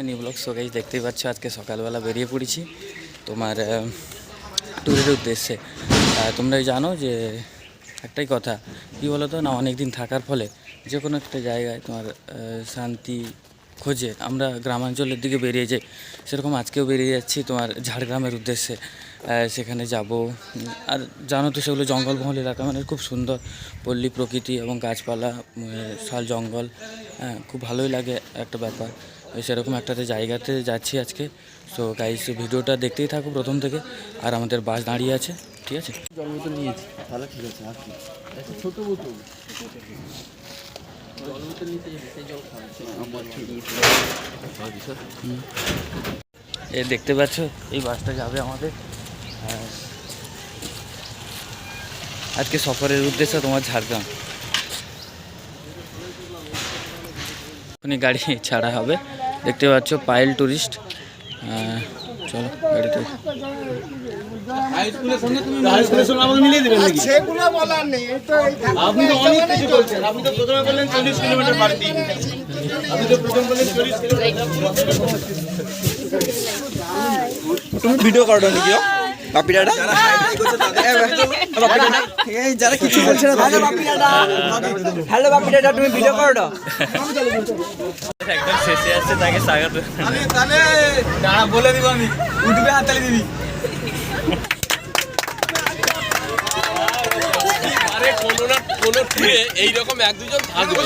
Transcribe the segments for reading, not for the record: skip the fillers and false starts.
New blog so guys দেখতেই পাচ্ছ আজকে সকালবেলা বেরিয়ে পড়েছি তোমার ট্যুরের উদ্দেশ্যে। তোমরা জানো যে একটাই কথা কী বলো তো না, অনেক দিন থাকার ফলে যে কোনো একটা জায়গায় তোমার শান্তি খোঁজে আমরা গ্রামাঞ্চলের দিকে বেরিয়ে যাই। সেরকম আজকেও বেরিয়ে যাচ্ছি তোমার ঝাড়গ্রামের উদ্দেশ্যে। সেখানে যাব। আর জানো তো সেগুলো জঙ্গলমহল এলাকা, মানে খুব সুন্দর পল্লী প্রকৃতি এবং গাছপালা, শাল জঙ্গল, খুব ভালোই লাগে একটা ব্যাপার। সেরকম একটা জায়গাতে যাচ্ছি আজকে। সো গাইস ভিডিওটা দেখতেই থাকো প্রথম থেকে। আর আমাদের বাস দাঁড়িয়ে আছে, ঠিক আছে। জল বোতল নিয়েছি, তাহলে ঠিক আছে। আর কি একটা ছোট বোতল, জল বোতল নিতে সেই জল এ দেখতে পাচ্ছ এই বাসটা যাবে আমাদের আজকে সফরের উদ্দেশ্যে তোমার ঝাড়গ্রাম। এখনই গাড়ি ছাড়া হবে, দেখতে পাচ্ছ পায়েল ট্যুরিস্ট। চলো গাড়িতে। তুমি ভিডিও করো নাকি বাপিডাটা? যারা কিছু বলছে না, হ্যালো বাপিডাটা, তুমি ভিডিও করো না? একদম শেষে আসছে, তাকে স্বাগত। বলে দিব আমি, উঠবে হাততালি দিবি। এইরকম এক দুজন থাকবে।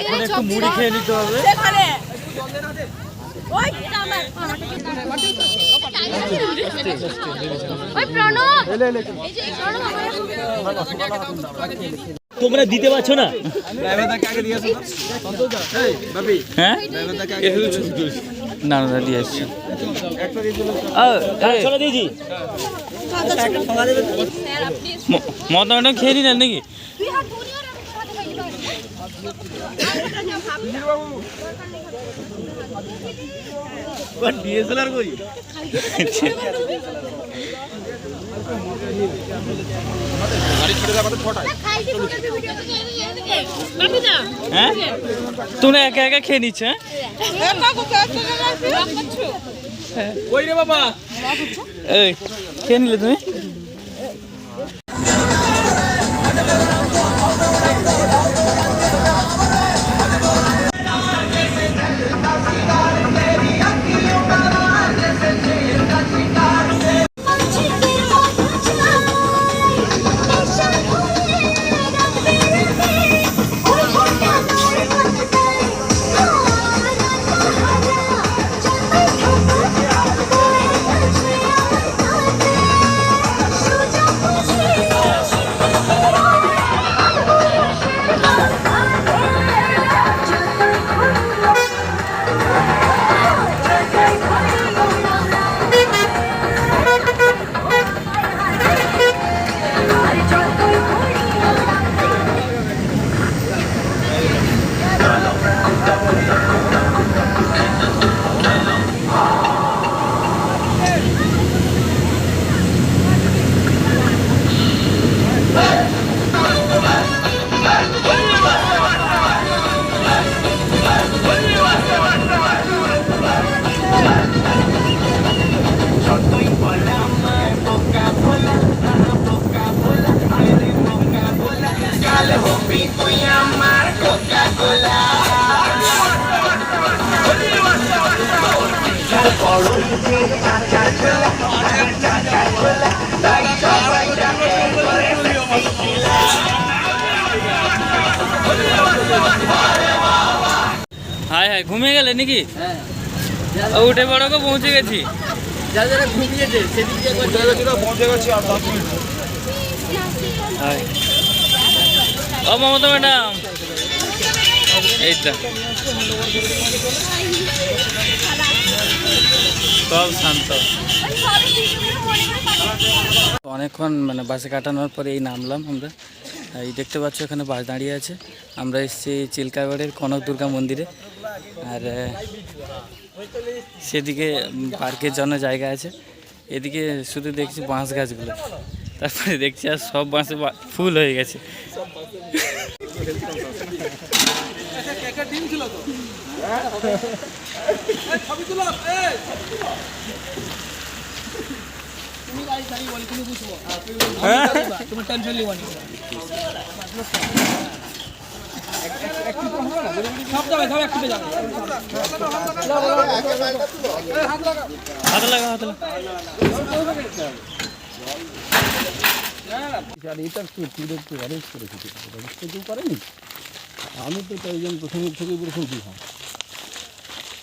এখন একটু মুড়ি খেয়ে নিতে হবে। তোমরা দিতে পারছো না? হ্যাঁ না না দিয়ে আসছি। দিয়েছি মদ ম্যাডাম খেয়ে নিলেন নাকি? ডিএসএলআর কই? হ্যাঁ তোমরা একা একা খেয়ে নিচ্ছ? ওই রে বাবা, এই খেয়ে নিলে তুমি? হায় হায় ঘুমিয়ে গেলে নাকি? উঠে পড়ো গো, পৌঁছে গেছি। যারা যারা ঘুমিয়েছে সেদিকে পৌঁছে গেছি। আর 10 মিনিট। ও মমতা ম্যাডাম, এইটা সব শান্ত। অনেকক্ষণ মানে বাসে কাটানোর পরে এই নামলাম আমরা। এই দেখতে পাচ্ছ এখানে বাস দাঁড়িয়ে আছে। আমরা এসেছি চিল্কাগড়ের কনক দুর্গা মন্দিরে। আর সেদিকে পার্কের জন্য জায়গা আছে। এদিকে শুধু দেখছি বাঁশ গাছগুলো, তারপরে দেখছি আর সব বাঁশে ফুল হয়ে গেছে। হাত লাগা হাত লাগা। আর এটা একটু ট্যুরে একটু অ্যারেঞ্জ করে দিতে পারে, অ্যারেঞ্জ তো কেউ করেনি। আমি তো তাই জন্য প্রথমের থেকে বলেছি কি হয়,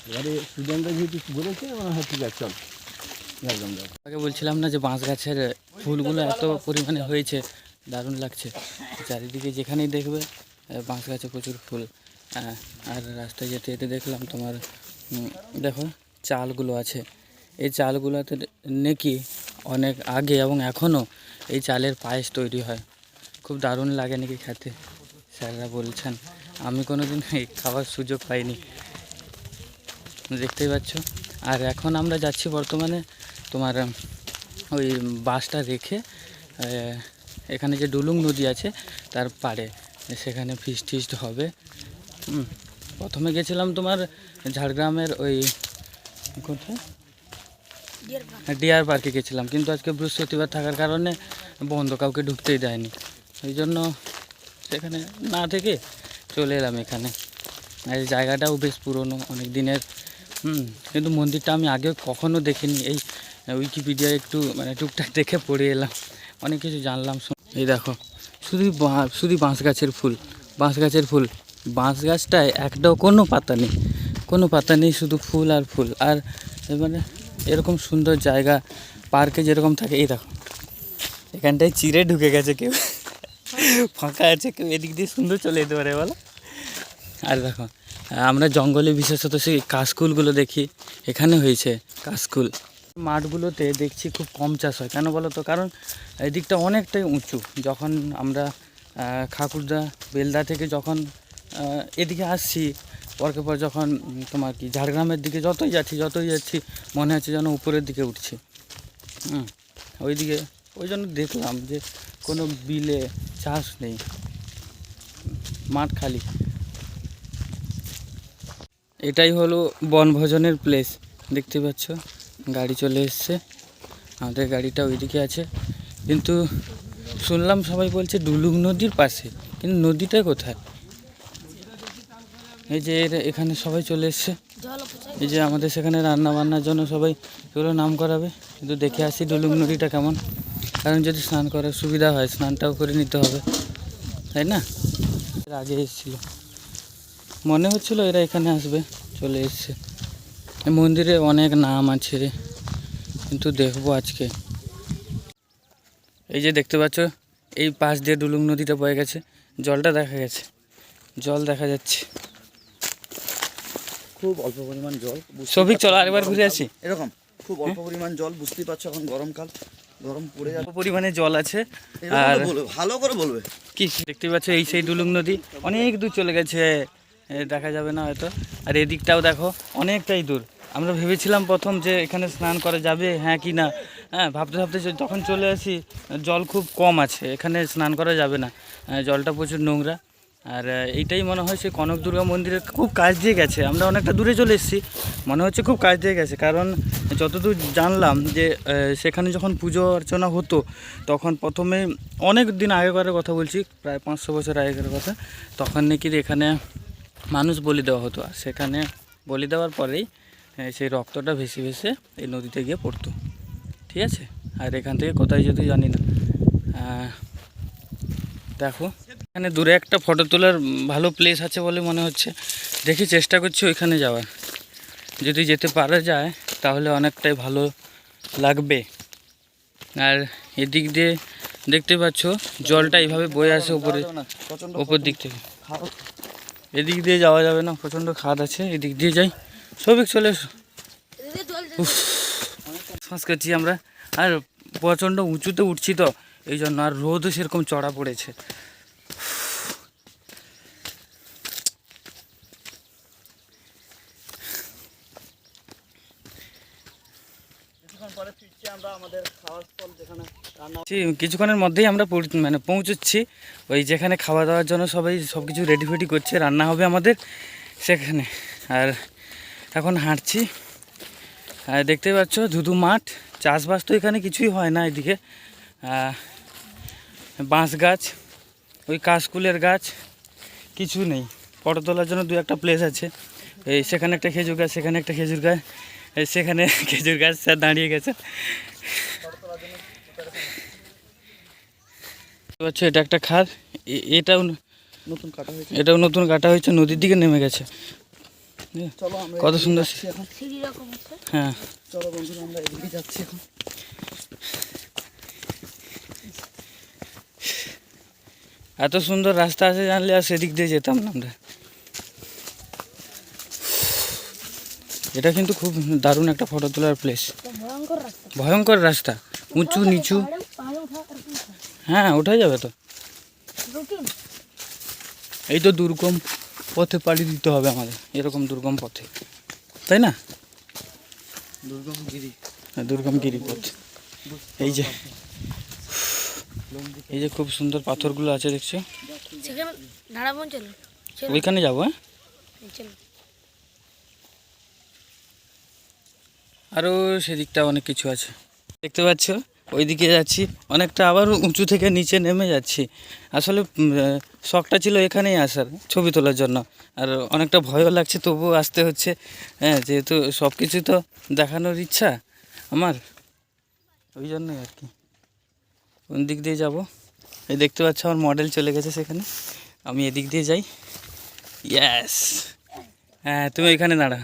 এবারে স্টুডেন্টরা যেহেতু বলেছে আমার হ্যাঁ ঠিক আছে চল একদম যাও। আগে বলছিলাম না যে বাঁশ গাছের ফুলগুলো এত পরিমাণে হয়েছে, দারুণ লাগছে। চারিদিকে যেখানেই দেখবে বাঁশ গাছে প্রচুর ফুল। আর রাস্তায় যেতে যেতে দেখলাম তোমার দেখো চালগুলো আছে। এই চালগুলোতে নাকি অনেক আগে এবং এখনও এই চালের পায়েস তৈরি হয়, খুব দারুণ লাগে নাকি খেতে, স্যাররা বলছেন। আমি কোনো দিন এই খাওয়ার সুযোগ পাইনি, দেখতেই পাচ্ছ। আর এখন আমরা যাচ্ছি বর্তমানে তোমার ওই বাসটা রেখে এখানে যে ডুলুং নদী আছে তার পাড়ে, সেখানে ফিস্ট টিস্ট হবে। প্রথমে গেছিলাম তোমার ঝাড়গ্রামের ওই কোথায় ডিয়ার পার্কে গেছিলাম, কিন্তু আজকে বৃহস্পতিবার থাকার কারণে বন্ধ, কাউকে ঢুকতেই দেয়নি। ওই জন্য সেখানে না থেকে চলে এলাম এখানে। আর এই জায়গাটাও বেশ পুরনো, অনেক দিনের। কিন্তু মন্দিরটা আমি আগে কখনো দেখিনি, এই উইকিপিডিয়ায় একটু মানে টুকটাক দেখে পড়ে এলাম, অনেক কিছু জানলাম। এই দেখো শুধু বাঁশ গাছের ফুল, বাঁশ গাছের ফুল। বাঁশ গাছটায় একটাও কোনো পাতা নেই, কোনো পাতা নেই, শুধু ফুল আর ফুল। আর মানে এরকম সুন্দর জায়গা, পার্কে যেরকম থাকে, এই দেখো এখানটায় চিড়ে ঢুকে গেছে, কেউ ফাঁকা আছে, কেউ এদিক দিয়ে সুন্দর চলে যেতে পারে বলো। আর দেখো আমরা জঙ্গলে বিশেষত সেই কাশকুলগুলো দেখি, এখানে হয়েছে কাশকুল। মাঠগুলোতে দেখছি খুব কম চাষ হয়, কেন বলো তো? কারণ এদিকটা অনেকটাই উঁচু। যখন আমরা খাকুরদা বেলদা থেকে যখন এদিকে আসছি, পরকে পর যখন তোমার কি ঝাড়গ্রামের দিকে যতই যাচ্ছি মনে হচ্ছে যেন উপরের দিকে উঠছি। ওইদিকে ওই জন্য দেখলাম যে কোনো বিলে চাষ নেই, মাঠ খালি। এটাই হলো বনভোজনের প্লেস, দেখতে পাচ্ছ গাড়ি চলে এসছে, আমাদের গাড়িটা ওইদিকে আছে। কিন্তু শুনলাম সবাই বলছে ডুলুং নদীর পাশে, কিন্তু নদীটা কোথায়? এই যে এখানে সবাই চলে এসছে, এই যে আমাদের সেখানে রান্না বান্নার জন্য সবাই এগুলো নাম করাবে। কিন্তু দেখে আসি ডুলুং নদীটা কেমন, কারণ যদি স্নান করার সুবিধা হয় স্নানটাও করে নিতে হবে, তাই না? এর আগে এসেছিল, মনে হচ্ছিল এরা এখানে আসবে, চলে এসছে। মন্দিরে অনেক নাম আছে, কিন্তু দেখবো আজকে। এই যে দেখতে পাচ্ছ এই পাশ দিয়ে ডুলুং নদীটা বয়ে গেছে, জলটা দেখা গেছে, জল দেখা যাচ্ছে। খুব অল্প পরিমাণ জল। সবিক চলো আরেকবার ঘুরে আসি। এরকম খুব অল্প পরিমাণ জল, বুঝতেই পারছো এখন গরমকাল, গরম পড়ে যাবে। পরিমাণে জল আছে। আর ভালো করে বলবে কি দেখতে পাচ্ছ এই সেই ডুলুং নদী, অনেক দূর চলে গেছে, দেখা যাবে না হয়তো। আর এদিকটাও দেখো অনেকটাই দূর। আমরা ভেবেছিলাম প্রথম যে এখানে স্নান করা যাবে হ্যাঁ কি না, ভাবতে ভাবতে যখন চলে আসি জল খুব কম আছে, এখানে স্নান করা যাবে না, জলটা প্রচুর নোংরা। আর এইটাই মনে হয় সেই কনক দুর্গা মন্দিরের খুব কাছ দিয়ে গেছে, আমরা অনেকটা দূরে চলে এসেছি, মনে হচ্ছে খুব কাছ দিয়ে গেছে। কারণ যতদূর জানলাম যে সেখানে যখন পুজো অর্চনা হতো তখন প্রথমে অনেক দিন আগেকার কথা বলছি, প্রায় 500 বছর আগেকার কথা, তখন নাকি এখানে মানুষ বলি দেওয়া হতো। আর সেখানে বলি দেওয়ার পরেই সেই রক্তটা ভেসে ভেসে এই নদীতে গিয়ে পড়তো, ঠিক আছে? আর এখান থেকে কোথায় যেতে জানি না। দেখো এখানে দূরে একটা ফটো তোলার ভালো প্লেস আছে বলে মনে হচ্ছে, দেখি চেষ্টা করছি ওইখানে যাওয়ার। যদি যেতে পারা যায় তাহলে অনেকটাই ভালো লাগবে। আর এদিক দিয়ে দেখতে পাচ্ছ জলটা এইভাবে বয়ে আসে উপরে, ওপর দিক থেকে। এদিক দিয়ে যাওয়া যাবে না, প্রচণ্ড খাদ আছে, এদিক দিয়ে যাই। সবিক চলে এসো। শ্বাস করছি আমরা, আর প্রচণ্ড উঁচুতে উঠছি তো এই জন্য, আর রোদও সেরকম চড়া পড়েছে। পরে ফিরছি আমরা আমাদের খাওয়ার স্থল যেখানে রান্না কিছুক্ষণের মধ্যেই আমরা মানে পৌঁছচ্ছি ওই যেখানে খাওয়া দাওয়ার জন্য সবাই সব কিছু রেডি ফেডি করছে, রান্না হবে আমাদের সেখানে। আর এখন হাঁটছি, আর দেখতেই পাচ্ছ ধুধু মাঠ, চাষবাস তো এখানে কিছুই হয় না। এদিকে বাঁশ গাছ, ওই কাশকুলের গাছ কিছু নেই। ফটো তোলার জন্য দু একটা প্লেস আছে, এই সেখানে একটা খেজুর গাছ, সেখানে একটা খেজুর গাছ, এই সেখানে খেজুর গাছ স্যার দাঁড়িয়ে গেছে। আচ্ছা, এটা একটা খাল, এটাও নতুন কাটা হয়েছে। এটাও নতুন কাটা হয়েছে, নদীর দিকে নেমে গেছে। চলো আমরা কত সুন্দর। এখন হ্যাঁ, চলো বন্ধুরা আমরা এদিকে যাচ্ছি এখন। এত সুন্দর রাস্তা আছে জানলে আর সেদিক দিয়ে যেতাম না আমরা। এটা কিন্তু খুব দারুণ একটা ফটো তোলার প্লেস। ভয়ঙ্কর রাস্তা, উঁচু নিচু। হ্যাঁ, ওঠা যাবে তো। এই তো দুর্গম পথে পাড়ি দিতে হবে আমাদের, এরকম দুর্গম পথে, তাই না? দুর্গম গিরিপথ। এই যে খুব সুন্দর পাথরগুলো আছে দেখছো, ওইখানে যাবো। হ্যাঁ, আরও সেদিকটা অনেক কিছু আছে দেখতে পাচ্ছ। ওইদিকে যাচ্ছি, অনেকটা আবার উঁচু থেকে নিচে নেমে যাচ্ছি। আসলে শখটা ছিল এখানেই আসার, ছবি তোলার জন্য। আর অনেকটা ভয়ও লাগছে, তবুও আসতে হচ্ছে। হ্যাঁ, যেহেতু সব কিছু তো দেখানোর ইচ্ছা আমার, ওই জন্যই আর কি। কোন দিক দিয়ে যাব? এই দেখতে পাচ্ছ আমার মডেল চলে গেছে সেখানে, আমি এদিক দিয়ে যাই। ইয়েস, হ্যাঁ তুমি এখানে দাঁড়া।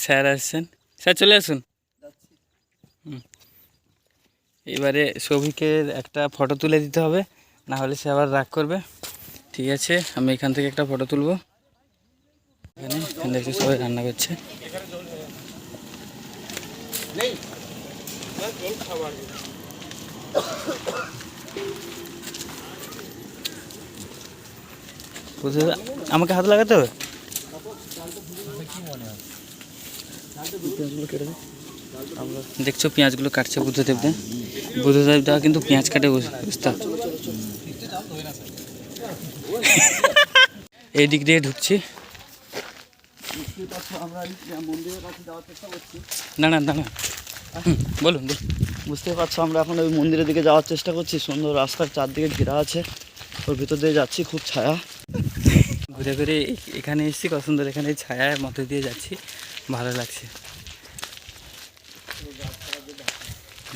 স্যার আসছেন, স্যার চলে আসুন। এবারে সৌভিকের একটা ফটো তুলে দিতে হবে, না হলে সে আবার রাগ করবে। ঠিক আছে, আমি এখান থেকে একটা ফটো তুলবো। এখানে দেখছি সবাই রান্না করছে। আমাকে হাত লাগাতে হবে। দেখছো পেঁয়াজগুলো কাটছে বুদ্ধদেবদা। বুদ্ধদেবদা কিন্তু পেঁয়াজ কাটে, বুঝতে। এই দিক দিয়ে ঢুকছি। দাঁড়ান দাঁড়ান, বলুন বলুন। বুঝতে পারছো আমরা এখন ওই মন্দিরের দিকে যাওয়ার চেষ্টা করছি। সুন্দর রাস্তার চারদিকে ঘেরা আছে, ওর ভিতর দিয়ে যাচ্ছি, খুব ছায়া। ঘুরে ঘুরে এখানে এসেছি, কত সুন্দর। এখানে ছায়ার মধ্যে দিয়ে যাচ্ছি, ভালো লাগছে।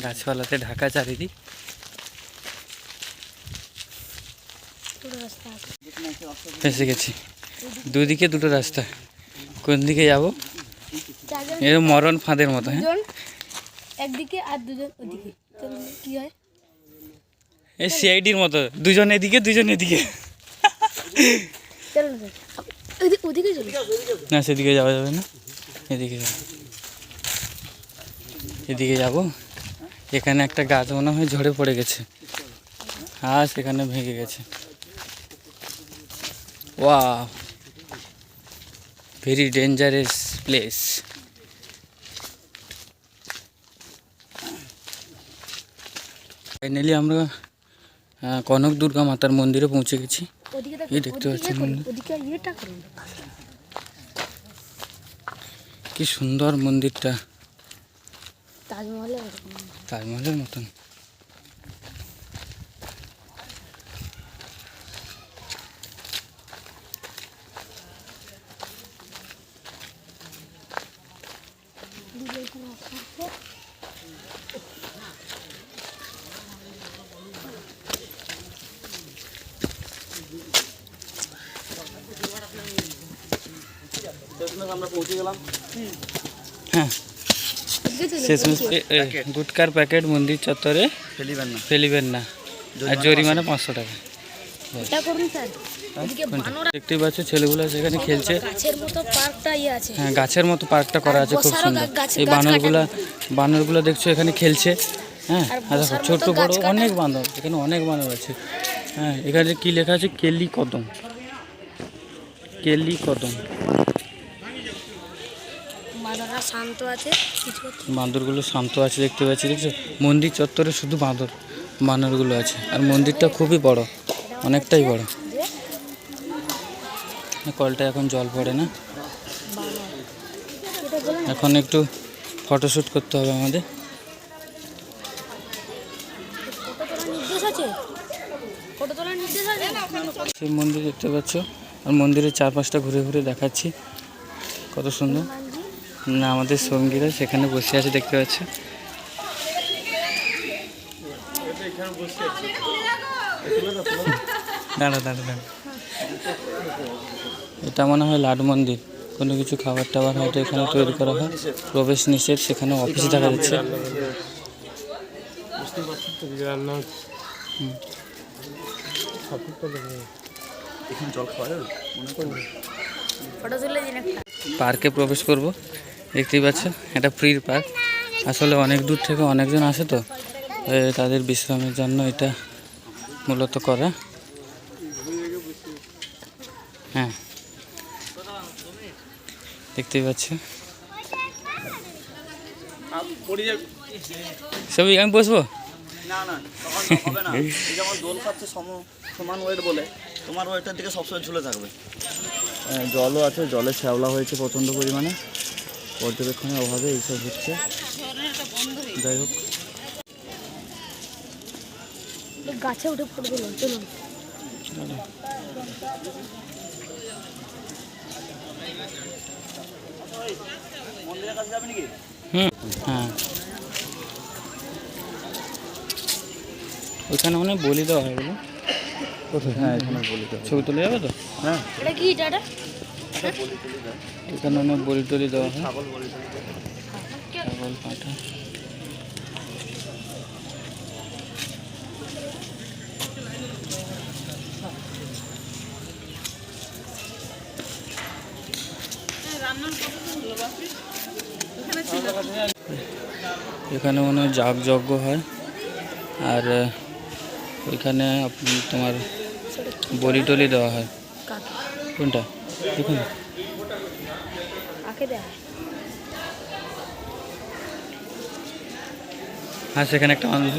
গাছপালাতে ঢাকা চারিদিক। এসে গেছি, দুদিকে দুটো রাস্তা, কোন দিকে যাব? এরকম মরণ ফাঁদের মতো। হ্যাঁ, একদিকে আর দুজন ওদিকে, কি হয়? এই সিআইডির মতো, দুজন এদিকে দুজন এদিকে। চলো ওদিকে চলো। না, সেদিকে যাওয়া যাবে না, এদিকে যাব। এদিকে যাব। এখানে একটা গাছ মনে হয় ঝরে পড়ে গেছে, আর সেখানে ভেঙে গেছে। Wow, very dangerous place. Finally আমরা কনক দুর্গা মাতার মন্দিরে পৌঁছে গেছি। এই দেখতে পাচ্ছি মন্দির, কি সুন্দর মন্দিরটা, তাজমহলের মতন। আমরা পৌঁছে গেলাম। হ্যাঁ, শেষমেশ গুটকার প্যাকেট মন্দির চত্বরে ফেলিবেন না, আর জরিমানা 500 টাকা। দেখতেই পাচ্ছ ছেলেগুলো সেখানে খেলছে। হ্যাঁ, গাছের মতো পার্কটা করা আছে, খুব সুন্দর। এই বানরগুলো দেখছো এখানে খেলছে। হ্যাঁ, দেখো ছোট বড় অনেক বানর, এখানে অনেক বানর আছে। হ্যাঁ, এখানে কি লেখা আছে? কেলি কদম, কেলি কদম। শান্ত আছে কিছু বাঁদরগুলো শান্ত আছে দেখতে পাচ্ছি, দেখছো? মন্দির চত্বরে শুধু বানরগুলো আছে, আর মন্দিরটা খুবই বড়, অনেকটাই বড়। কলটা এখন জল পড়ে না, এখন একটু ফটোশ্যুট করতে হবে আমাদের। নির্দেশ আছে, ফটো তোলার নির্দেশ আছে। সেই মন্দির দেখতে পাচ্ছ, আর মন্দিরের চারপাশটা ঘুরে ঘুরে দেখাচ্ছি কত সুন্দর। না, আমাদের সঙ্গীরা সেখানে বসে আছে দেখতে পাচ্ছ। দাঁড়া দাঁড়া দাঁড়া, এটা মনে হয় লাড মন্দির, কোনো কিছু খাবার টাবার হয়তো এখানে তৈরি করা হয়। প্রবেশ নিষেধ, সেখানে অফিস দেখা যাচ্ছে। ফটো তুলে দিন একটা। পার্কে প্রবেশ করব, দেখতেই পাচ্ছ এটা ফ্রি পার্ক। আসলে অনেক দূর থেকে অনেকজন আসে, তো তাদের বিশ্রামের জন্য এটা মূলত করা। হ্যাঁ, দেখতেই পাচ্ছ সবই। আমি বসবো না না, তখন হবে না। এই যেমন দোল খাচ্ছে সমান ওয়েট বলে, তোমার ওয়েটটার দিকে সবসময় ঝুলে থাকবে। জলও আছে, জলে শ্যাওলা হয়েছে প্রচণ্ড পরিমাণে, পর্যবেক্ষণের অভাবে এইসব হচ্ছে। যাই হোক, গাছে উঠে ফটো তুলুন, চলুন। মন্দিরের কাছে যাবে নাকি? হ্যাঁ, ওইখানে মনে হয় বলি দেওয়া হয় বলে। কোথায়? হ্যাঁ, এখানে বলি দেবে। ছবি তুলে যাবে তো? হ্যাঁ, এটা কি এটা? এখানে অনেক বলি টলি দেওয়া হয়, ছাগল বলি দেবে। ছাগল, পাঁঠা। এখানে মনে হয় যাগযজ্ঞ হয়, আর ওইখানে তোমার বলি টলি দেওয়া হয়। কাকে? কোনটা দেখুন? কাকে দেয়? হ্যাঁ, সেখানে একটা মানুষ,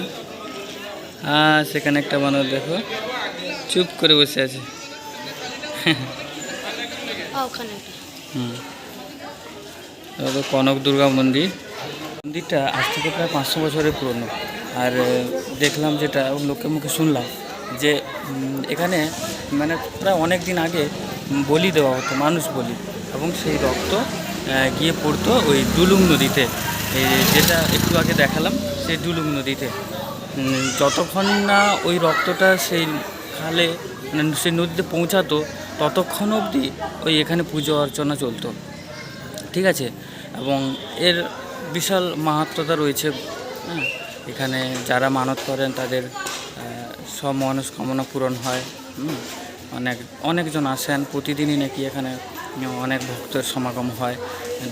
হ্যাঁ সেখানে একটা মানুষ দেখো চুপ করে বসে আছে। ওখানে একটা। এটা তো কনক দুর্গা মন্দির। মন্দিরটা আজ থেকে প্রায় 500 বছরের পুরনো। আর দেখলাম, যেটা লোকের মুখে শুনলাম, যে এখানে মানে প্রায় অনেক দিন আগে বলি দেওয়া হতো, মানুষ বলি, এবং সেই রক্ত গিয়ে পড়তো ওই ডুলুং নদীতে, যেটা একটু আগে দেখালাম, সেই ডুলুং নদীতে। যতক্ষণ না ওই রক্তটা সেই খালে, মানে সেই নদীতে পৌঁছাতো, ততক্ষণ অবধি ওই এখানে পুজো অর্চনা চলতো, ঠিক আছে? এবং এর বিশাল মাহাত্ম্যতা রয়েছে। হ্যাঁ, এখানে যারা মানত করেন তাদের সব মনস্কামনা পূরণ হয়। অনেকজন আসেন প্রতিদিনই নাকি, এখানে অনেক ভক্তের সমাগম হয়।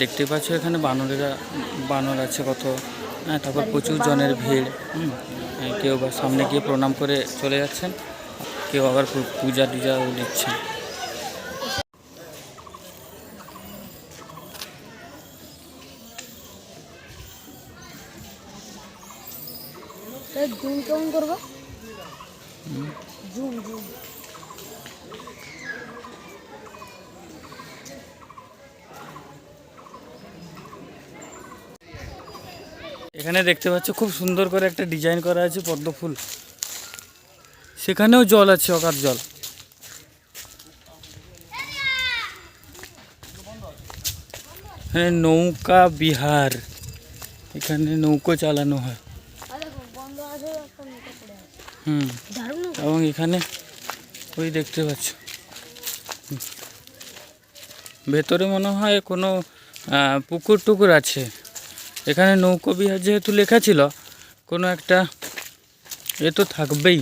দেখতে পাচ্ছ এখানে বানর আছে কত। হ্যাঁ, তারপর প্রচুর জনের ভিড়। কেউ বা সামনে গিয়ে প্রণাম করে চলে যাচ্ছেন, কেউ আবার পূজা টুজাও দিচ্ছেন। জুম কেমন করবো? Zoom zoom. এখানে দেখতে পাচ্ছ খুব সুন্দর করে একটা ডিজাইন করা আছে, পদ্ম ফুল। সেখানেও জল আছে, অকার জল। হ্যাঁ, নৌকা বিহার, এখানে নৌকো চালানো হয়। বন্ধ আছে, একটা নৌকা পড়ে আছে। দারুণ। এবং এখানে ওই দেখতে পাচ্ছ ভেতরে মনে হয় কোনো পুকুর টুকুর আছে। এখানে নৌকো বিহার যেহেতু লেখা ছিল, কোনো একটা এ তো থাকবেই।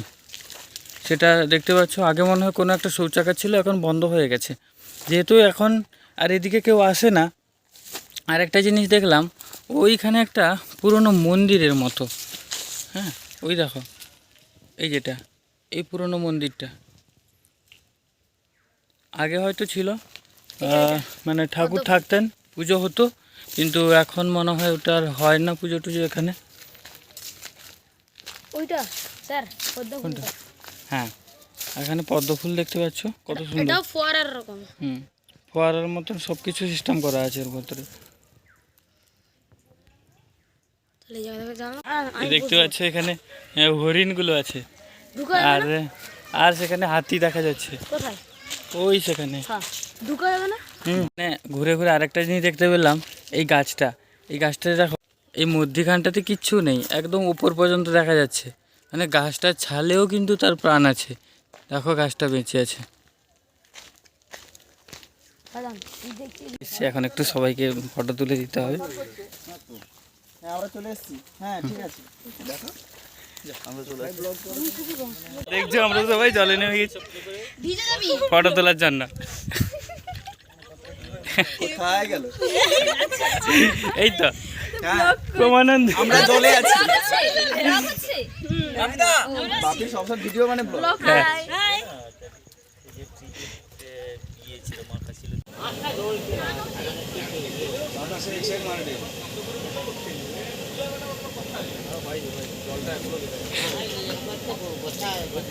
সেটা দেখতে পাচ্ছ, আগে মনে হয় কোনো একটা শৌচাগার ছিল, এখন বন্ধ হয়ে গেছে। যেহেতু এখন আর এদিকে কেউ আসে না। আর একটা জিনিস দেখলাম, ওইখানে একটা পুরনো মন্দিরের মতো। হ্যাঁ, ওই দেখো, এই যেটা, এই পুরনো মন্দিরটা আগে হয়তো ছিল, মানে ঠাকুর থাকতেন, পুজো হতো, কিন্তু এখন মনে হয় ওটা আর হয় না পুজো টুজো এখানে। ওইটা স্যার পদ্ম ফুলটা হ্যাঁ, এখানে পদ্ম ফুল দেখতে পাচ্ছ কত সুন্দর। এটাও ফোয়ারার রকম। ফোয়ারার মতন সব কিছু সিস্টেম করা আছে এর ভিতরে। তাহলে এই জায়গাটাকে জানো এই দেখতে পাচ্ছ এখানে হরিণগুলো আছে, ঢুকা আর যাবে না? আর সেখানে হাতি দেখা যাচ্ছে কোথায়? ওই সেখানে। হ্যাঁ, ঢুকা যাবে না? মানে ঘুরে ঘুরে আরেকটা জিনিস দেখতে পেলাম, এই গাছটা দেখো, এই মধ্যিখানটাতে কিচ্ছু নেই, একদম উপর পর্যন্ত দেখা যাচ্ছে। মানে গাছটার ছালেও কিন্তু তার প্রাণ আছে। দেখো গাছটা বেঁচে আছে। দাঁড়ান, এই দেখছি। এসছি, এখন একটু সবাইকে ফটো তুলে দিতে হবে। হ্যাঁ আমরা চলে এসেছি। হ্যাঁ ঠিক আছে, দেখো আমরা চলে এসেছি। দেখছো আমরা সবাই জলে নেমে গেছি ভিজে যাবি? ফটো তোলার জন্য। কোথায় গেল? এই তো হ্যাঁ প্রমানন্দ, আমরা চলে আছি। আছে বাপি সবসময় ভিডিও মানে ব্লগ। হাই।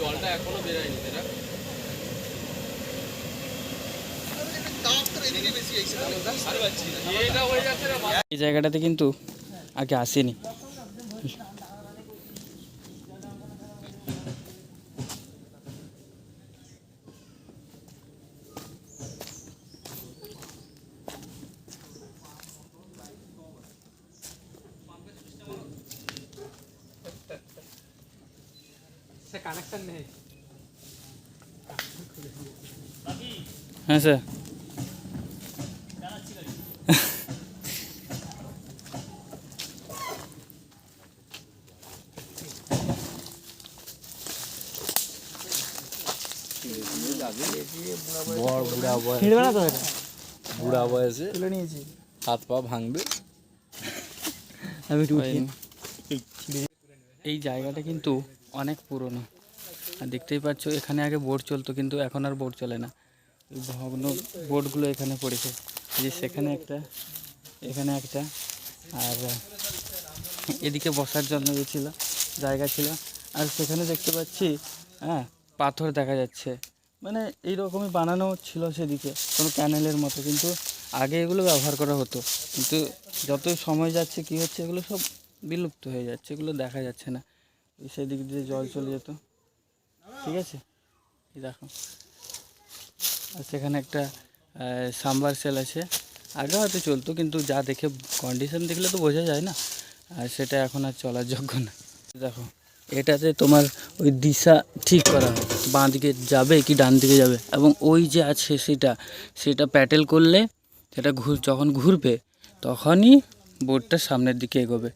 জলটা এখনো বেরোয়নি তাই না? এটা হয়ে যাচ্ছে না। এই জায়গাটাতে কিন্তু আগে আসেনি। হ্যাঁ স্যার, বুড়া বয়সে তুলে নিয়েছি, হাত পা ভাঙবে। এই জায়গাটা কিন্তু অনেক পুরনো। আর দেখতেই পাচ্ছ এখানে আগে বোট চলতো, কিন্তু এখন আর বোট চলে না। এই ভগ্ন বোটগুলো এখানে পড়েছে, যে সেখানে একটা, এখানে একটা, আর এদিকে বসার জন্য ছিল জায়গা ছিল। আর সেখানে দেখতে পাচ্ছি পাথর দেখা যাচ্ছে, মানে এইরকমই বানানো ছিল সেদিকে, কোনো ক্যানেলের মতো। কিন্তু আগে এগুলো ব্যবহার করা হতো, কিন্তু যত সময় যাচ্ছে কি হচ্ছে, এগুলো সব বিলুপ্ত হয়ে যাচ্ছে, এগুলো দেখা যাচ্ছে না। সেদিক দিয়ে জল চলে যেত, ঠিক আছে। এই দেখো, আর সেখানে একটা সাবমার্সেল আছে, আগে হয়তো চলতো, কিন্তু যা দেখে কন্ডিশন দেখলে তো বোঝা যায় না, আর সেটা এখন আর চলার যোগ্য না। দেখো, এটাতে তোমার ওই দিশা ঠিক করা হয়, বাঁ দিকে যাবে কি ডান দিকে যাবে, এবং ওই যে আছে সেটা প্যাডেল করলে সেটা যখন ঘুরবে তখনই বোটটা সামনের দিকে এগোবে।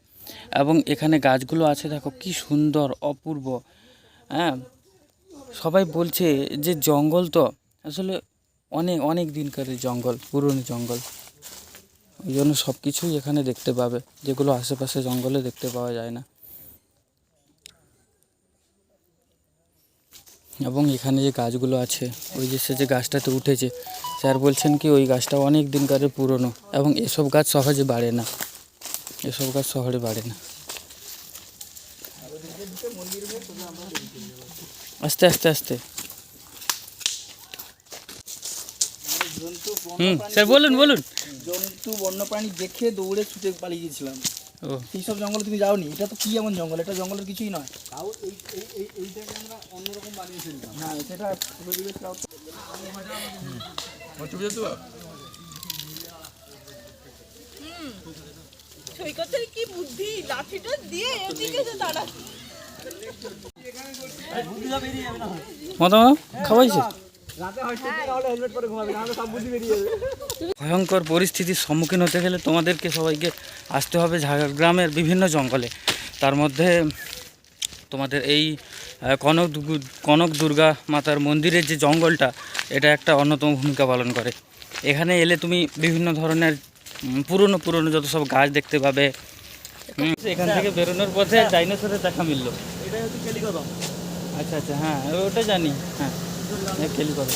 এবং এখানে গাছগুলো আছে দেখো কি সুন্দর, অপূর্ব। হ্যাঁ, সবাই বলছে যে জঙ্গল তো আসলে অনেক অনেক দিনকার জঙ্গল, পুরনো জঙ্গল, ওই জন্য সব কিছুই এখানে দেখতে পাবে, যেগুলো আশেপাশে জঙ্গলে দেখতে পাওয়া যায় না। এবং এখানে যে গাছগুলো আছে, ওই যে সে যে গাছটাতে উঠেছে, স্যার বলছেন কি ওই গাছটা অনেক দিনকারের পুরনো, এবং এসব গাছ সহজে বাড়ে না, এসব গাছ শহরে বাড়ে না। আস্তে আস্তে আস্তে। স্যার বলুন। জন্তু বন্যপ্রাণী দেখে দৌড়ে ছুটে পালিয়ে গিয়েছিলাম। ও, সেই সব জঙ্গলে তুমি যাওনি? এটা তো কি এমন জঙ্গল, এটা জঙ্গলের কিছুই নয়। তাও এইটাকে আমরা অন্যরকম বানিয়েছিলাম। হ্যাঁ সেটা পরিবেশ সৈকতের কি বুদ্ধি, লাঠিটা দিয়ে এদিকে যে দাঁড়া। মাথা খাওয়াইছে। রাতে হয়তো তাহলে হেলমেট পরে ঘুমাবে, নাহলে সব বুদ্ধি বেরিয়ে যাবে। ভয়ঙ্কর পরিস্থিতির সম্মুখীন হতে গেলে তোমাদেরকে সবাইকে আসতে হবে ঝাড়গ্রামের বিভিন্ন জঙ্গলে। তার মধ্যে তোমাদের এই কনক দুর্গা মাতার মন্দিরের যে জঙ্গলটা, এটা একটা অন্যতম ভূমিকা পালন করে। এখানে এলে তুমি বিভিন্ন ধরনের পুরনো যত সব গাছ দেখতে পাবে। এখান থেকে বেরোনোর পথে ডাইনোসরের দেখা মিললো। এটাই হচ্ছে কেলিকদম। আচ্ছা, হ্যাঁ ওটা জানি, হ্যাঁ কেলিকদম,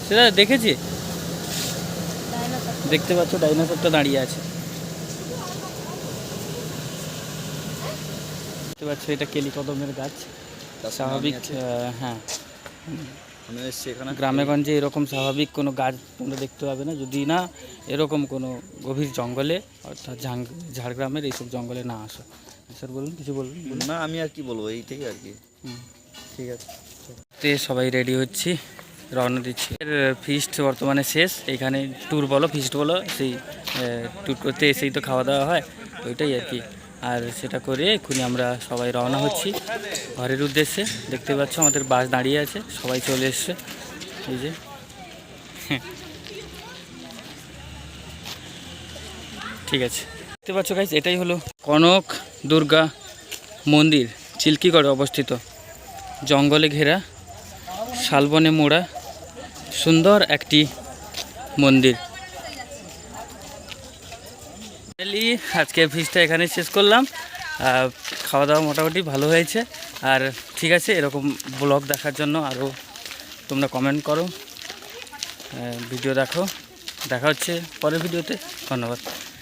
সেটা দেখেছি। দেখতে পাচ্ছ ডাইনোসরটা দাঁড়িয়ে আছে। দেখতে পাচ্ছ এটা কেলি কদমের গাছ স্বাভাবিক হ্যাঁ আমি এসেছি এখানে গ্রামেগঞ্জে এরকম স্বাভাবিক কোনো গাছ তোমরা দেখতে পাবে না যদি না এরকম কোনো গভীর জঙ্গলে অর্থাৎ ঝাড়গ্রামের এইসব জঙ্গলে না আসো। স্যার বলুন, কিছু বলুন। না আমি আর কি বলবো, এইটাই আর কি। ঠিক আছে, তে সবাই রেডি হচ্ছি, রওনা দিচ্ছি। ফিস্ট বর্তমানে শেষ, এইখানে ট্যুর বলো ফিস্ট বলো, সেই ট্যুর করতে এসেই তো খাওয়া দাওয়া হয়, ওইটাই আর কি। আর সেটা করে এক্ষুনি আমরা সবাই রওনা হচ্ছি ঘরের উদ্দেশ্যে। দেখতে পাচ্ছ আমাদের বাস দাঁড়িয়ে আছে, সবাই চলে এসছে এই যে। ঠিক আছে, দেখতে পাচ্ছ গাইস, এটাই হলো কনক দুর্গা মন্দির, চিল্কিগড়ে অবস্থিত, জঙ্গলে ঘেরা, শালবনে মোড়া সুন্দর একটি মন্দির। আজকে ফিস্টটা এখানে শেষ করলাম। খাওয়া দাওয়া মোটামুটি ভালো হয়েছে। আর ঠিক আছে, এরকম ব্লগ দেখার জন্য আরও তোমরা কমেন্ট করো, ভিডিও দেখো। দেখা হচ্ছে পরের ভিডিওতে। ধন্যবাদ।